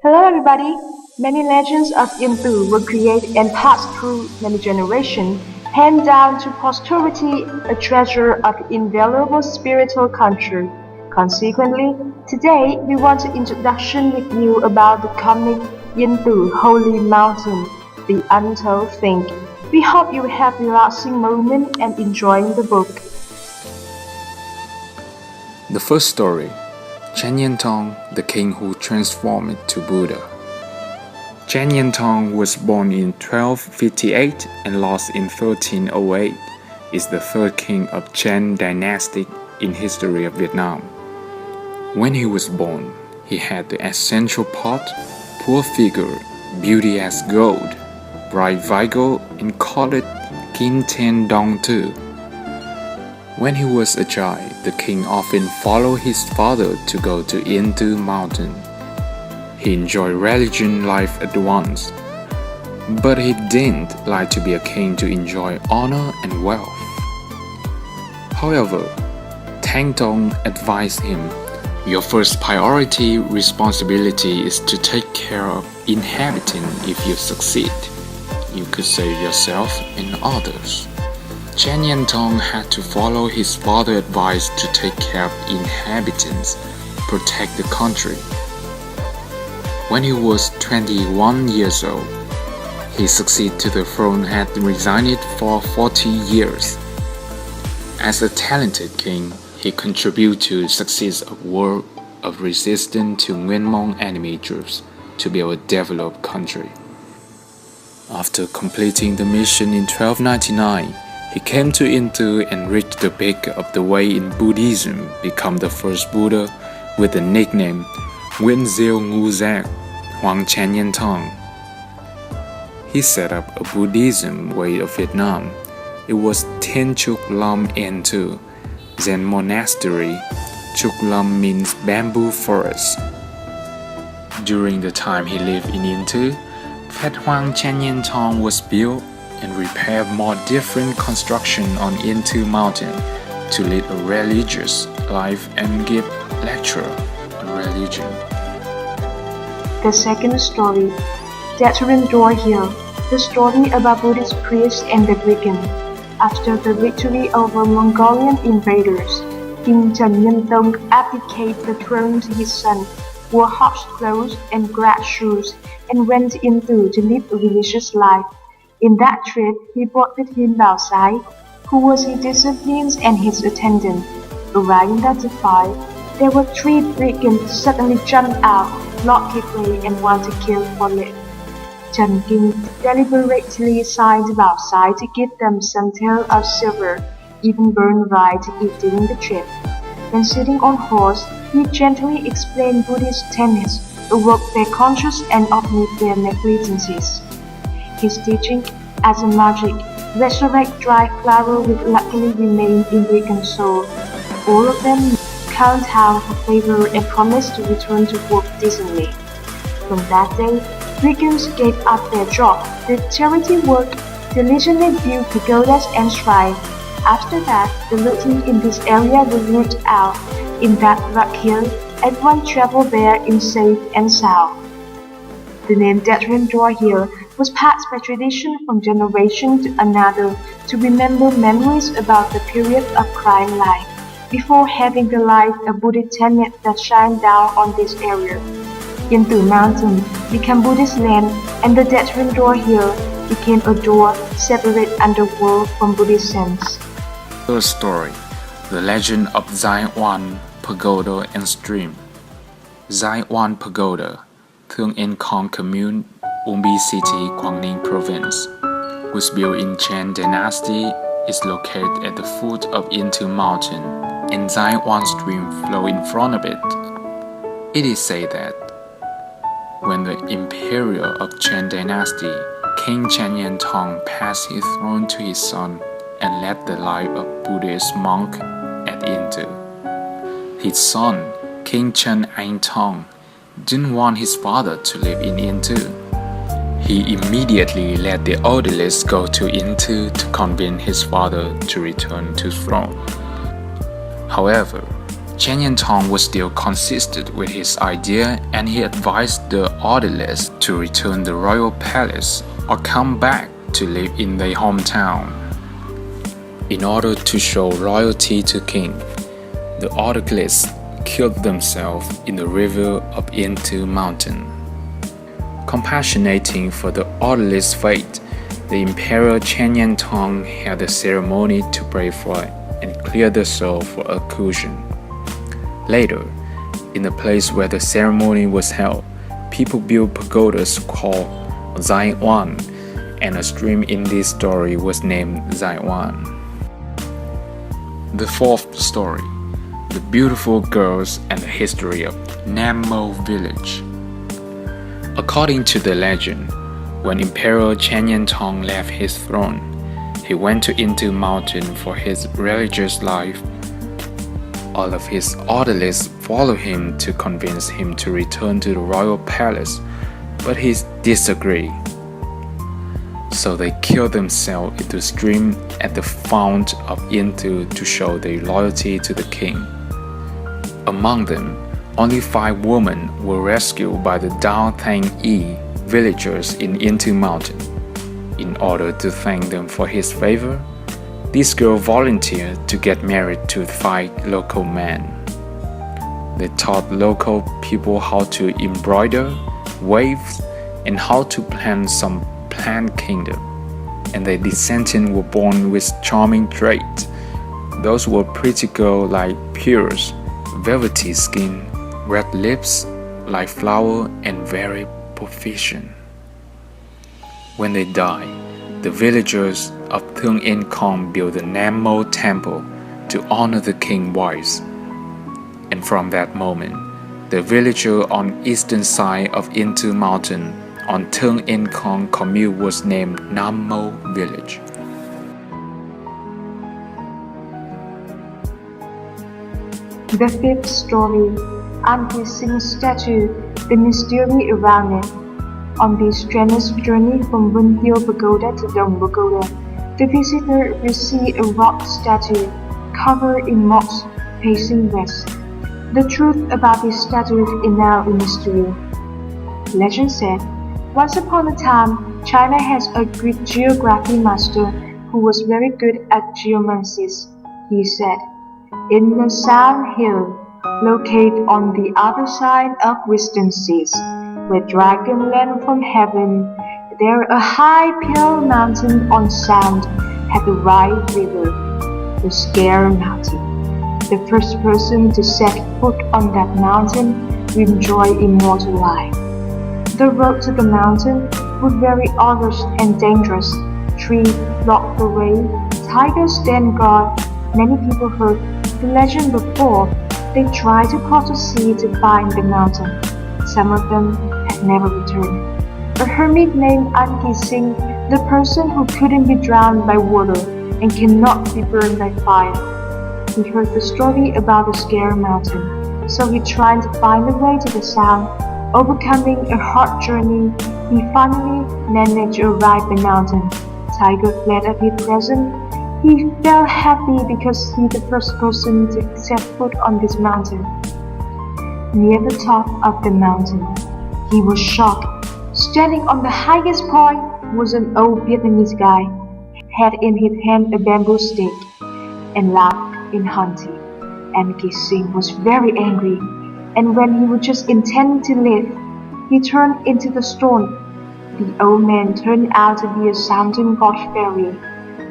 Hello everybody! Many legends of YenTu were created and passed through many generations, handed down to posterity, a treasure of invaluable spiritual culture. Consequently, today we want to introduction with you about the comic YenTu Holy Mountain, the untold thing. We hope you will have relaxing moment and enjoying the book. The first story, Chen Yentong, the king who transformed to Buddha. Chen Yentong was born in 1258 and lost in 1308, is the third king of Chen dynasty in history of Vietnam. When he was born, he had the essential part, poor figure, beauty as gold, bright vigor, and called it Kin Ten Dong Tu. When he was a child, the king often followed his father to go to YenTu mountain. He enjoyed religion life at once, but he didn't like to be a king to enjoy honor and wealth. However, Tang Tong advised him, "Your first priority responsibility is to take care of inhabitants. If you succeed, you could save yourself and others." Chen Yentong had to follow his father's advice to take care of inhabitants, protect the country. When he was 21 years old, he succeeded to the throne and had resigned for 40 years. As a talented king, he contributed to the success of war of resistance to Nguyên enemy troops to build a developed country. After completing the mission in 1299, he came to YenTu and reached the peak of the way in Buddhism, become the first Buddha with the nickname Nguyên Diệu Ngu Giác, Hoang Chen Yentong. He set up a Buddhism way of Vietnam. It was Thiên Trúc Lâm YenTu, Zen monastery. Trúc Lâm means bamboo forest. During the time he lived in YenTu, Phat Hoang Chen Yentong was built and repaired more different construction on YenTu mountain to lead a religious life and give lecture on religion. The second story, Veteran Door Hill, the story about Buddhist priests and the brigand. After the victory over Mongolian invaders, King Chen Yentong abdicated the throne to his son, wore harsh clothes and grass shoes, and went into to live a religious life. In that trip, he brought with him Bao Sai, who was his discipline and his attendant. Arriving at the fire, there were three brigands suddenly jumped out, blocked his way, and wanted to kill for it. Chen King deliberately signed Bao Sai to give them some tael of silver, even burned rye to eat during the trip. When sitting on horse, he gently explained Buddhist tenets, awoke their conscience and omit their negligences. His teaching, as a magic, resurrect dry flower which luckily remained in brigand soul. All of them count out for favor and promised to return to work decently. From that day, brigands gave up their job, did charity work, diligently built pagodas and shrines. After that, the looting in this area was rooted out. In that rock hill, everyone traveled there in safe and sound. The name Veteran Door Hill was passed by tradition from generation to another to remember memories about the period of crime life, before having the light of Buddhist tenet that shine down on this area. YenTu mountain became Buddhist land, and the Veteran Door Hill became a door separate underworld from Buddhist sense. Third story, the legend of Zai Wan Pagoda and Stream. Zai Wan Pagoda, Thương Yên Khong Commune, Umbi City, Quang Ninh Province, was built in Chen Dynasty, is located at the foot of YenTu mountain, and Zai Wan stream flows in front of it. It is said that when the imperial of Chen Dynasty, King Chen Yentong passed his throne to his son and led the life of Buddhist monk at YenTu. His son, King Chen Ainhtong, didn't want his father to live in YenTu. He immediately let the oldest go to YenTu to convince his father to return to throne. However, Chen Yentong was still consistent with his idea, and he advised the orderlies to return the royal palace or come back to live in their hometown. In order to show loyalty to king, the orderlies killed themselves in the river of YenTu mountain. Compassionating for the orderlies' fate, the Emperor Chen Yentong held a ceremony to pray for and clear the soul for accusation. Later, in the place where the ceremony was held, people built pagodas called Zaiwan, and a stream in this story was named Zaiwan. The fourth story, the beautiful girls and the history of Nammo village. According to the legend, when Emperor Chen Yentong left his throne, he went to YenTu mountain for his religious life. All of his orderlies followed him to convince him to return to the royal palace, but he disagreed. So they killed themselves in the stream at the fount of YenTu to show their loyalty to the king. Among them, only 5 women were rescued by the Dao Tang Yi villagers in YenTu mountain. In order to thank them for his favor, this girl volunteered to get married to 5 local men. They taught local people how to embroider, weave, and how to plant some plant kingdom, and their descendants were born with charming traits. Those were pretty girls like pearls, velvety skin, red lips like flower, and very proficient. When they died, the villagers of Thương Yên Kong built the Nammo temple to honor the king's wives. And from that moment, the villager on eastern side of YenTu mountain on Thương Yên Kong commune was named Nammo village. The fifth story, Anki Sing's statue, the mystery around it. On this strenuous journey from Windhill Pagoda to Dong Pagoda, the visitor will see a rock statue covered in moss facing west. The truth about this statue is now a mystery. Legend said, once upon a time, China has a Greek geography master who was very good at geomancy. He said, in the Sand Hill, located on the other side of Wisdom Seas, where dragon land from heaven, there a high pale mountain on sand at the right river, the Scare Mountain. The first person to set foot on that mountain will enjoy immortal life. The road to the mountain was very arduous and dangerous. Trees blocked the way, tigers stand guard. Many people heard the legend before. They tried to cross the sea to find the mountain. Some of them had never returned. A hermit named Anki Sing, the person who couldn't be drowned by water and cannot be burned by fire. He heard the story about the Scare Mountain, so he tried to find a way to the sound. Overcoming a hard journey, he finally managed to arrive at the mountain. Tiger fled at his presence. He felt happy because he was the first person to set foot on this mountain. Near the top of the mountain, he was shocked. Standing on the highest point was an old Vietnamese guy, had in his hand a bamboo stick, and laughed in Hanti. Anki Sing was very angry, and when he was just intending to leave, he turned into the stone. The old man turned out to be a sounding god fairy.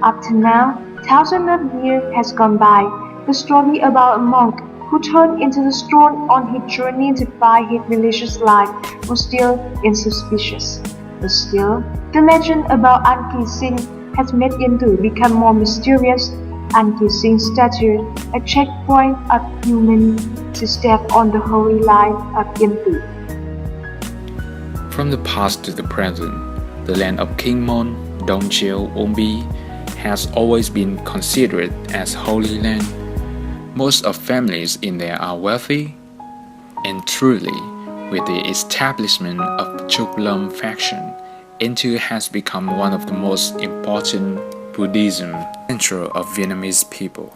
Up to now, thousands of years has gone by. The story about a monk who turned into the stone on his journey to find his religious life was still insuspicious. But still, the legend about Anki Sing has made YenTu become more mysterious. Anki Sing's statue, a checkpoint of humans to step on the holy life of YenTu. From the past to the present, the land of King Mon, Dong Chiêu, Ombi has always been considered as holy land. Most of families in there are wealthy, and truly, with the establishment of the Chuk Lam faction, YenTu has become one of the most important Buddhism center of Vietnamese people.